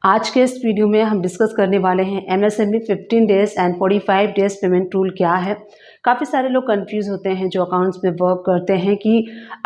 आज के इस वीडियो में हम डिस्कस करने वाले हैं MSME 15 days and 45 days payment rule क्या है। काफ़ी सारे लोग कंफ्यूज होते हैं जो अकाउंट्स में वर्क करते हैं कि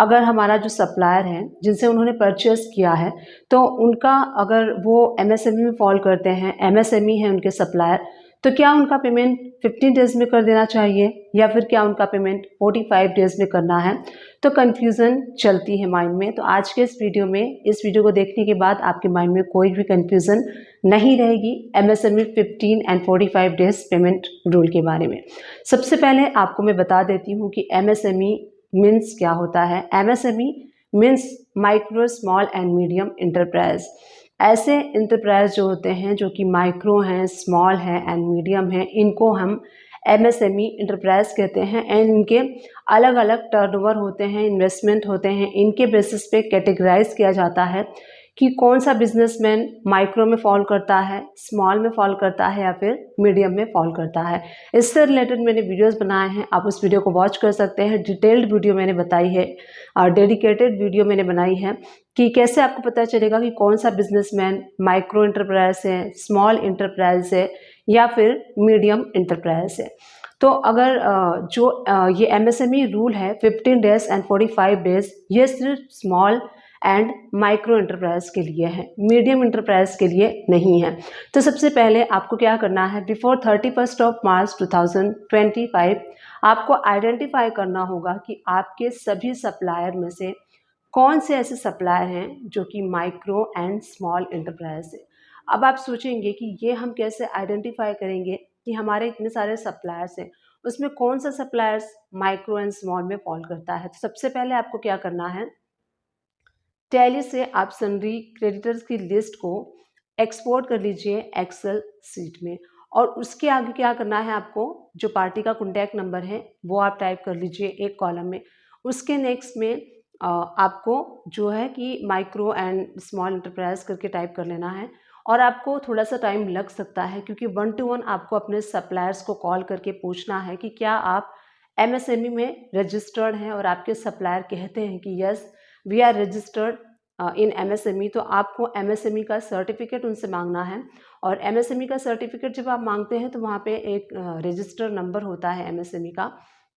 अगर हमारा जो सप्लायर है जिनसे उन्होंने परचेस किया है तो उनका अगर वो एमएसएमई में फॉल करते हैं, एमएसएमई है उनके सप्लायर, तो क्या उनका पेमेंट 15 डेज में कर देना चाहिए या फिर क्या उनका पेमेंट 45 डेज में करना है। तो कन्फ्यूज़न चलती है माइंड में। तो आज के इस वीडियो को देखने के बाद आपके माइंड में कोई भी कन्फ्यूज़न नहीं रहेगी MSME 15 and 45 days payment rule के बारे में। सबसे पहले आपको मैं बता देती हूँ कि एमएसएमई मीन्स क्या होता है। MSME means micro small and medium enterprise. ऐसे इंटरप्राइज जो होते हैं जो कि माइक्रो हैं, स्मॉल हैं एंड मीडियम हैं, इनको हम एमएसएमई इंटरप्राइज कहते हैं। एंड इनके अलग अलग टर्नओवर होते हैं, इन्वेस्टमेंट होते हैं। इनके बेसिस पे कैटेगराइज किया जाता है कि कौन सा बिजनेसमैन माइक्रो में फॉल करता है, स्मॉल में फॉल करता है या फिर मीडियम में फॉल करता है। इससे रिलेटेड मैंने वीडियोस बनाए हैं, आप उस वीडियो को वॉच कर सकते हैं। डिटेल्ड वीडियो मैंने बताई है और डेडिकेटेड वीडियो मैंने बनाई है कि कैसे आपको पता चलेगा कि कौन सा बिजनेसमैन माइक्रो इंटरप्राइज है, स्मॉल इंटरप्राइज है या फिर मीडियम इंटरप्राइज है। तो अगर ये एमएसएमई रूल है 15 डेज एंड 45 डेज, ये सिर्फ स्मॉल एंड माइक्रो इंटरप्राइज के लिए है, मीडियम इंटरप्राइज के लिए नहीं है। तो सबसे पहले आपको क्या करना है, बिफोर 31 मार्च 2025 आपको आइडेंटिफाई करना होगा कि आपके सभी सप्लायर में से कौन से ऐसे सप्लायर हैं जो कि माइक्रो एंड स्मॉल इंटरप्राइज है। अब आप सोचेंगे कि ये हम कैसे आइडेंटिफाई करेंगे कि हमारे इतने सारे सप्लायर्स हैं, उसमें कौन सा सप्लायर्स माइक्रो एंड स्मॉल में फॉल करता है। तो सबसे पहले आपको क्या करना है, टैली से आप सन्ड्री क्रेडिटर्स की लिस्ट को एक्सपोर्ट कर लीजिए एक्सेल सीट में। और उसके आगे क्या करना है, आपको जो पार्टी का कॉन्टैक्ट नंबर है वो आप टाइप कर लीजिए एक कॉलम में। उसके नेक्स्ट में आपको जो है कि माइक्रो एंड स्मॉल इंटरप्राइज करके टाइप कर लेना है। और आपको थोड़ा सा टाइम लग सकता है क्योंकि 1 to 1 आपको अपने सप्लायर्स को कॉल करके पूछना है कि क्या आप एमएसएमई में रजिस्टर्ड हैं। और आपके सप्लायर कहते हैं कि yes we are registered in MSME, तो आपको एमएसएमई का सर्टिफिकेट उनसे मांगना है। और एमएसएमई का सर्टिफिकेट जब आप मांगते हैं तो वहाँ पे एक रजिस्टर नंबर होता है एमएसएमई का।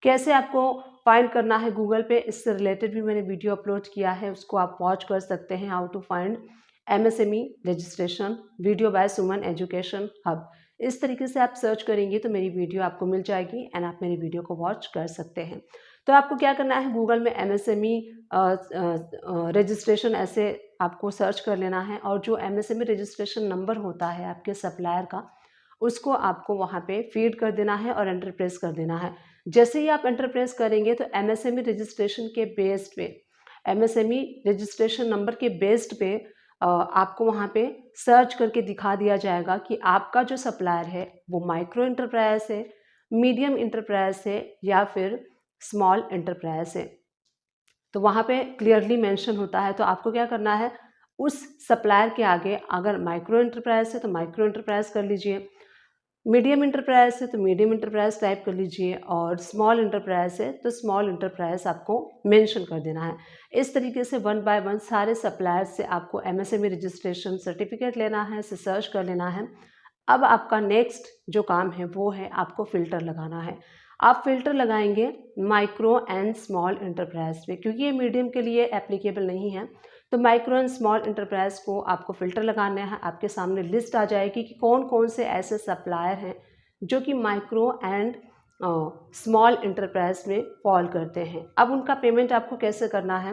कैसे आपको फाइंड करना है गूगल पे, इससे रिलेटेड भी मैंने वीडियो अपलोड किया है, उसको आप वॉच कर सकते हैं। How to find MSME registration, video by Suman education hub. इस तरीके से आप सर्च करेंगे तो मेरी वीडियो आपको मिल जाएगी एंड आप मेरी वीडियो को वॉच कर सकते हैं। तो आपको क्या करना है, गूगल में एमएसएमई रजिस्ट्रेशन ऐसे आपको सर्च कर लेना है। और जो एमएसएमई रजिस्ट्रेशन नंबर होता है आपके सप्लायर का, उसको आपको वहाँ पे फीड कर देना है और एंटर प्रेस कर देना है। जैसे ही आप एंटर प्रेस करेंगे तो एमएसएमई रजिस्ट्रेशन के बेस्ड पे, एमएसएमई रजिस्ट्रेशन नंबर के बेस्ड पे आपको वहाँ पे सर्च करके दिखा दिया जाएगा कि आपका जो सप्लायर है वो माइक्रो इंटरप्राइज है, मीडियम इंटरप्राइज है या फिर स्मॉल इंटरप्राइज है। तो वहाँ पे क्लियरली मेंशन होता है। तो आपको क्या करना है, उस सप्लायर के आगे अगर माइक्रो इंटरप्राइज है तो माइक्रो इंटरप्राइज कर लीजिए, मीडियम इंटरप्राइज है तो मीडियम इंटरप्राइज टाइप कर लीजिए, और स्मॉल इंटरप्राइज है तो स्मॉल इंटरप्राइज आपको मेंशन कर देना है। इस तरीके से 1 by 1 सारे सप्लायर्स से आपको एमएसएमई रजिस्ट्रेशन सर्टिफिकेट लेना है, इसे सर्च कर लेना है। अब आपका नेक्स्ट जो काम है वो है आपको फ़िल्टर लगाना है। आप फ़िल्टर लगाएंगे माइक्रो एंड स्मॉल इंटरप्राइज पे, क्योंकि ये मीडियम के लिए एप्लीकेबल नहीं है। तो माइक्रो एंड स्मॉल इंटरप्राइज को आपको फ़िल्टर लगाना है। आपके सामने लिस्ट आ जाएगी कि कौन कौन से ऐसे सप्लायर हैं जो कि माइक्रो एंड स्मॉल इंटरप्राइज में फॉल करते हैं। अब उनका पेमेंट आपको कैसे करना है,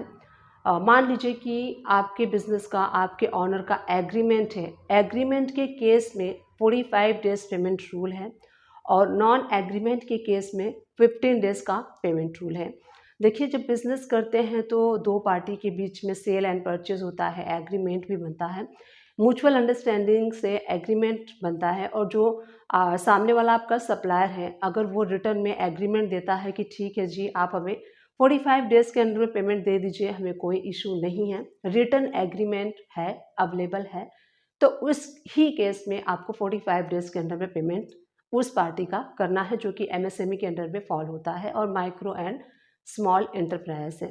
मान लीजिए कि आपके बिजनेस का, आपके ऑनर का एग्रीमेंट है। एग्रीमेंट के केस में 45 डेज पेमेंट रूल है और नॉन एग्रीमेंट के केस में 15 डेज का पेमेंट रूल है। देखिए, जब बिजनेस करते हैं तो दो पार्टी के बीच में सेल एंड परचेज होता है, एग्रीमेंट भी बनता है, म्यूचुअल अंडरस्टैंडिंग से एग्रीमेंट बनता है। और जो सामने वाला आपका सप्लायर है, अगर वो रिटर्न में एग्रीमेंट देता है कि ठीक है जी आप हमें 45 डेज के अंदर में पेमेंट दे दीजिए, हमें कोई इशू नहीं है, रिटर्न एग्रीमेंट है, अवेलेबल है, तो उस ही केस में आपको 45 डेज के अंदर में पेमेंट उस पार्टी का करना है जो कि एमएसएमई के अंडर में फॉल होता है और माइक्रो एंड स्मॉल एंटरप्राइज है।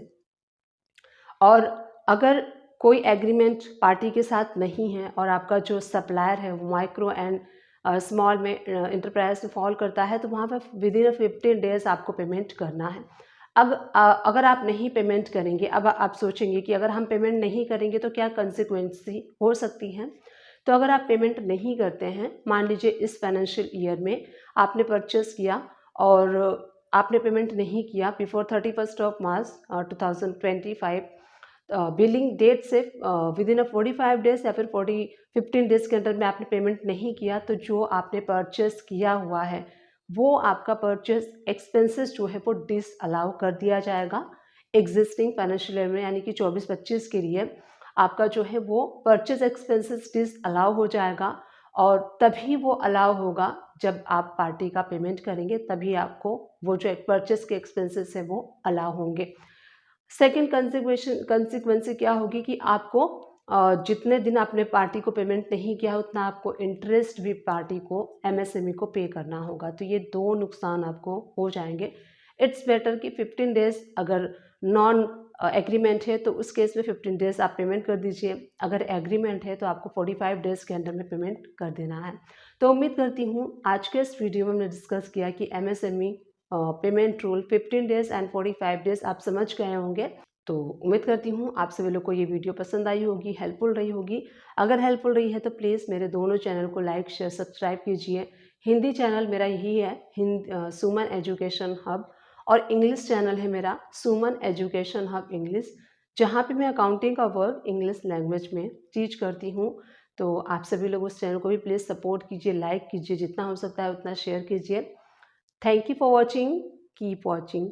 और अगर कोई एग्रीमेंट पार्टी के साथ नहीं है और आपका जो सप्लायर है वो माइक्रो एंड स्मॉल में इंटरप्राइज में फॉल करता है, तो वहाँ पर विदिन 15 डेज आपको पेमेंट करना है। अगर आप नहीं पेमेंट करेंगे, अब आप सोचेंगे कि अगर हम पेमेंट नहीं करेंगे तो क्या कंसिक्वेंसी हो सकती हैं। तो अगर आप पेमेंट नहीं करते हैं, मान लीजिए इस फाइनेंशियल ईयर में आपने परचेस किया और आपने पेमेंट नहीं किया बिफोर 31 मार्च 2025, बिलिंग डेट से विदिन 45 डेज या फिर 15 डेज के अंदर में आपने पेमेंट नहीं किया, तो जो आपने परचेस किया हुआ है वो आपका परचेस एक्सपेंसेस जो है वो डिसअलाउ कर दिया जाएगा एग्जिस्टिंग फाइनेंशियल ईयर में, यानी कि 24-25 के लिए आपका जो है वो परचेस एक्सपेंसेस डिसअलाउ हो जाएगा। और तभी वो अलाउ होगा जब आप पार्टी का पेमेंट करेंगे, तभी आपको वो जो परचेस के एक्सपेंसेस है वो अलाउ होंगे। सेकेंड कंसिक्वेंसी क्या होगी कि आपको जितने दिन आपने पार्टी को पेमेंट नहीं किया उतना आपको इंटरेस्ट भी पार्टी को एमएसएमई को पे करना होगा। तो ये दो नुकसान आपको हो जाएंगे। इट्स बेटर कि 15 डेज अगर नॉन एग्रीमेंट है तो उस केस में 15 डेज आप पेमेंट कर दीजिए, अगर एग्रीमेंट है तो आपको 45 डेज के अंदर में पेमेंट कर देना है। तो उम्मीद करती हूँ आज के इस वीडियो में हमने डिस्कस किया कि MSME payment rule 15 days and 45 days आप समझ गए होंगे। तो उम्मीद करती हूँ आप सभी लोग को ये वीडियो पसंद आई होगी, हेल्पफुल रही होगी। अगर हेल्पफुल रही है तो प्लीज़ मेरे दोनों चैनल को लाइक शेयर सब्सक्राइब कीजिए। हिंदी चैनल मेरा यही है सुमन एजुकेशन हब, और इंग्लिश चैनल है मेरा सुमन एजुकेशन हब इंग्लिश, जहाँ पे मैं अकाउंटिंग का वर्क इंग्लिश लैंग्वेज में टीच करती हूँ। तो आप सभी लोग उस चैनल को भी प्लीज़ सपोर्ट कीजिए, लाइक कीजिए, जितना हो सकता है उतना शेयर कीजिए। Thank you for watching, keep watching.